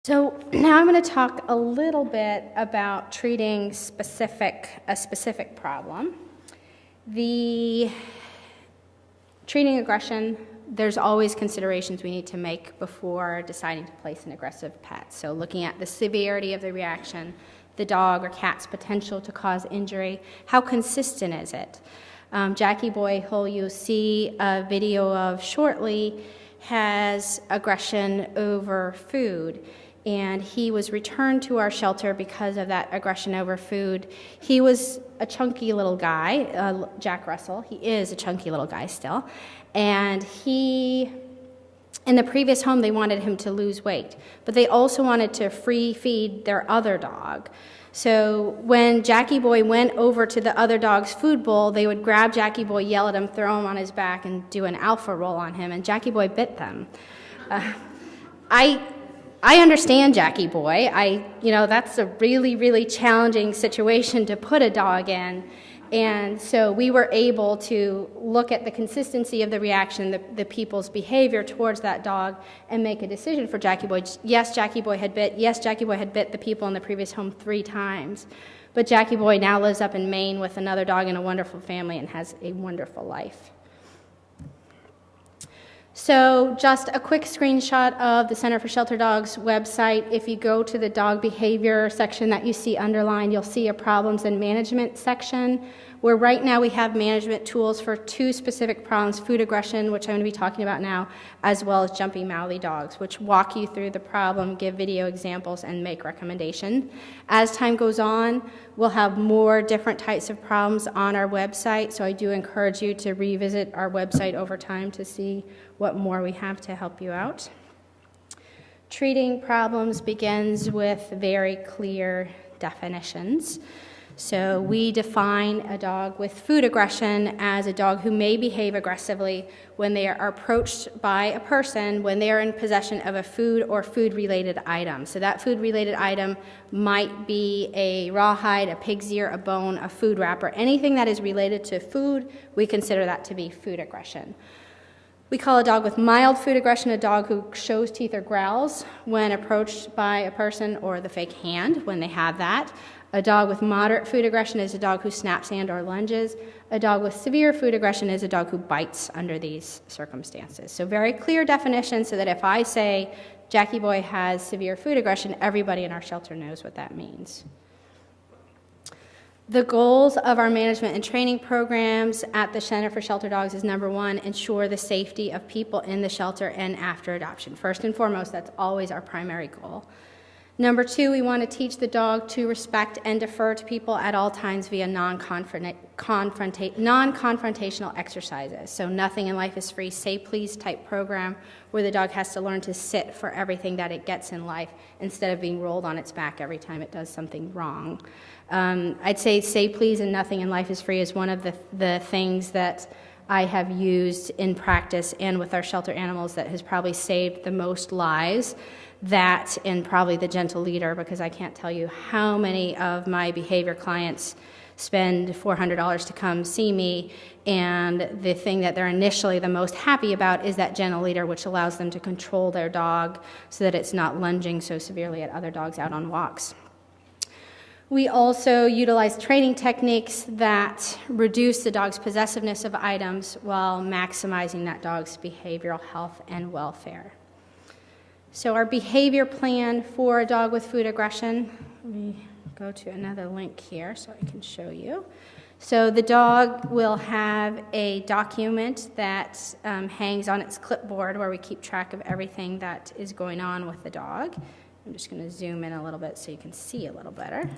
So now I'm going to talk a little bit about treating a specific problem. The treating aggression, there's always considerations we need to make before deciding to place an aggressive pet. So looking at the severity of the reaction, the dog or cat's potential to cause injury, how consistent is it? Jackie Boy, who you'll see a video of shortly, has aggression over food. And he was returned to our shelter because of that aggression over food. He was a chunky little guy, Jack Russell. He is a chunky little guy still. And in the previous home, they wanted him to lose weight, but they also wanted to free feed their other dog. So when Jackie Boy went over to the other dog's food bowl, they would grab Jackie Boy, yell at him, throw him on his back, and do an alpha roll on him, and Jackie Boy bit them. I understand Jackie Boy. That's a really, really challenging situation to put a dog in. And so we were able to look at the consistency of the reaction, the people's behavior towards that dog, and make a decision for Jackie Boy. Yes, Jackie Boy had bit the people in the previous home 3 times. But Jackie Boy now lives up in Maine with another dog and a wonderful family and has a wonderful life. So just a quick screenshot of the Center for Shelter Dogs website. If you go to the dog behavior section that you see underlined, you'll see a problems and management section, where right now we have management tools for 2 specific problems, food aggression, which I'm going to be talking about now, as well as jumpy mouthy dogs, which walk you through the problem, give video examples, and make recommendations. As time goes on, we'll have more different types of problems on our website, so I do encourage you to revisit our website over time to see what more we have to help you out. Treating problems begins with very clear definitions. So we define a dog with food aggression as a dog who may behave aggressively when they are approached by a person when they are in possession of a food or food-related item. So that food-related item might be a rawhide, a pig's ear, a bone, a food wrapper. Anything that is related to food, we consider that to be food aggression. We call a dog with mild food aggression a dog who shows teeth or growls when approached by a person or the fake hand when they have that. A dog with moderate food aggression is a dog who snaps and or lunges. A dog with severe food aggression is a dog who bites under these circumstances. So very clear definition so that if I say Jackie Boy has severe food aggression, everybody in our shelter knows what that means. The goals of our management and training programs at the Center for Shelter Dogs is, number 1, ensure the safety of people in the shelter and after adoption. First and foremost, that's always our primary goal. Number 2, we want to teach the dog to respect and defer to people at all times via non-confrontational exercises. So nothing in life is free, say please type program where the dog has to learn to sit for everything that it gets in life instead of being rolled on its back every time it does something wrong. I'd say please and nothing in life is free is one of the things that I have used in practice and with our shelter animals that has probably saved the most lives. That and probably the gentle leader, because I can't tell you how many of my behavior clients spend $400 to come see me, and the thing that they're initially the most happy about is that gentle leader, which allows them to control their dog so that it's not lunging so severely at other dogs out on walks. We also utilize training techniques that reduce the dog's possessiveness of items while maximizing that dog's behavioral health and welfare. So our behavior plan for a dog with food aggression, let me go to another link here so I can show you. So the dog will have a document that hangs on its clipboard where we keep track of everything that is going on with the dog. I'm just going to zoom in a little bit so you can see a little better.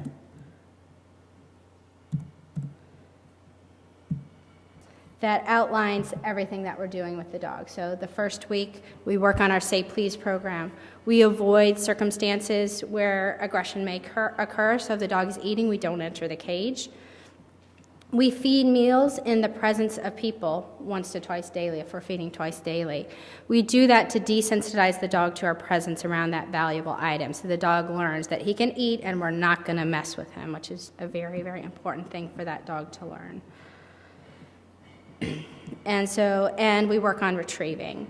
That outlines everything that we're doing with the dog. So the first week, we work on our Say Please program. We avoid circumstances where aggression may occur. So if the dog is eating, we don't enter the cage. We feed meals in the presence of people once to twice daily, if we're feeding twice daily. We do that to desensitize the dog to our presence around that valuable item. So the dog learns that he can eat and we're not going to mess with him, which is a very, very important thing for that dog to learn. And we work on retrieving.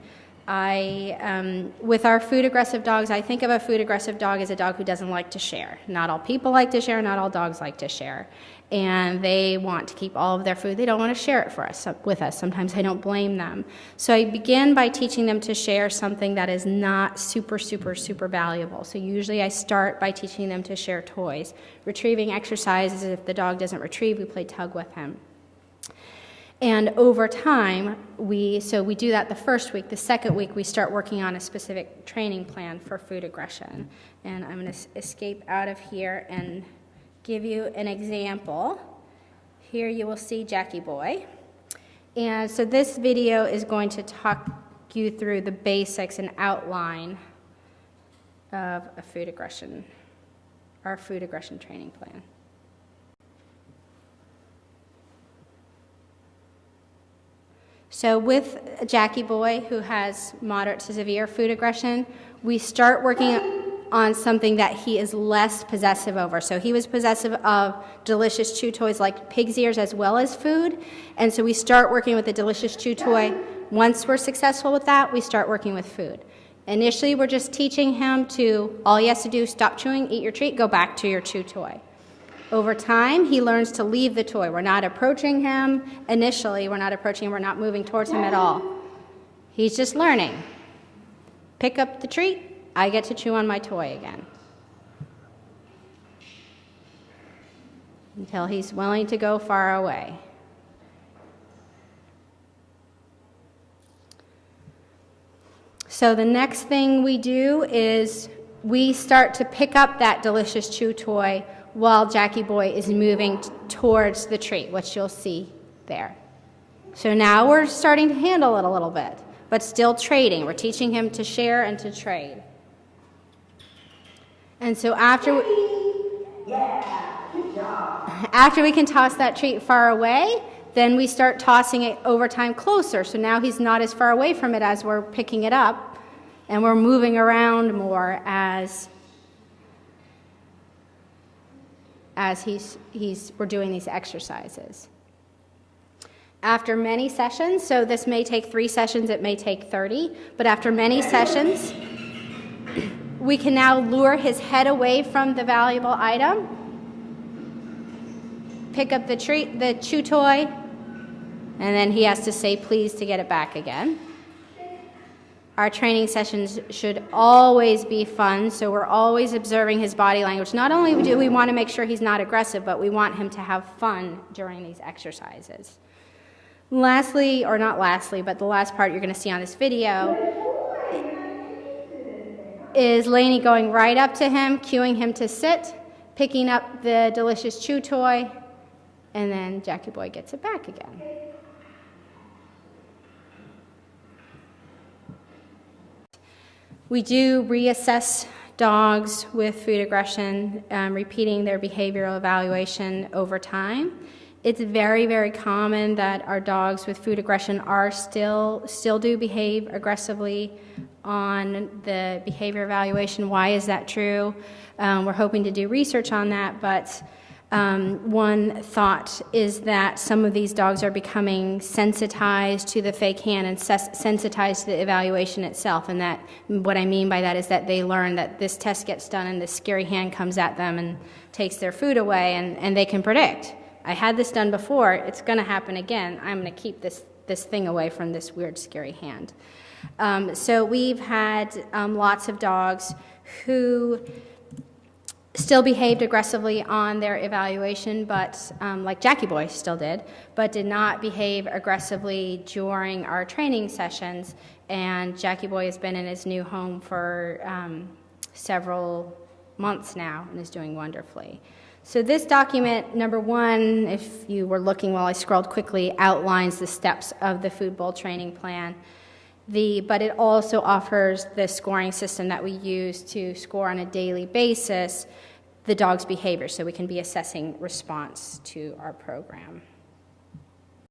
With our food-aggressive dogs, I think of a food-aggressive dog as a dog who doesn't like to share. Not all people like to share, not all dogs like to share. And they want to keep all of their food. They don't want to share it with us. Sometimes I don't blame them. So I begin by teaching them to share something that is not super, super, super valuable. So usually I start by teaching them to share toys. Retrieving exercises, if the dog doesn't retrieve, we play tug with him. And over time, we do that the first week. The second week, we start working on a specific training plan for food aggression. And I'm going to escape out of here and give you an example. Here you will see Jackie Boy. And so this video is going to talk you through the basics and outline of our food aggression training plan. So with Jackie Boy, who has moderate to severe food aggression, we start working on something that he is less possessive over. So he was possessive of delicious chew toys like pig's ears as well as food. And so we start working with the delicious chew toy. Once we're successful with that, we start working with food. Initially, we're just teaching him all he has to do is stop chewing, eat your treat, go back to your chew toy. Over time, he learns to leave the toy. We're not approaching him initially. We're not moving towards him at all. He's just learning. Pick up the treat, I get to chew on my toy again. Until he's willing to go far away. So the next thing we do is we start to pick up that delicious chew toy while Jackie Boy is moving towards the treat, which you'll see there. So now we're starting to handle it a little bit, but still trading. We're teaching him to share and to trade. And so after we can toss that treat far away, then we start tossing it over time closer. So now he's not as far away from it as we're picking it up, and we're moving around more as we're doing these exercises. After many sessions, so this may take 3 sessions, it may take 30, but after many sessions, we can now lure his head away from the valuable item, pick up the treat, the chew toy, and then he has to say please to get it back again. Our training sessions should always be fun, so we're always observing his body language. Not only do we want to make sure he's not aggressive, but we want him to have fun during these exercises. Lastly, or not lastly, but the last part you're going to see on this video is Lainey going right up to him, cueing him to sit, picking up the delicious chew toy, and then Jackie Boy gets it back again. We do reassess dogs with food aggression, repeating their behavioral evaluation over time. It's very, very common that our dogs with food aggression are still do behave aggressively on the behavior evaluation. Why is that true? We're hoping to do research on that, but one thought is that some of these dogs are becoming sensitized to the fake hand and sensitized to the evaluation itself. And that what I mean by that is that they learn that this test gets done and this scary hand comes at them and takes their food away, and they can predict, I had this done before, it's going to happen again. I'm going to keep this thing away from this weird, scary hand. So we've had lots of dogs who still behaved aggressively on their evaluation, but like Jackie Boy still did, but did not behave aggressively during our training sessions. And Jackie Boy has been in his new home for several months now and is doing wonderfully. So this document, number 1, if you were looking while I scrolled quickly, outlines the steps of the food bowl training plan. But it also offers the scoring system that we use to score on a daily basis the dog's behavior, so we can be assessing response to our program.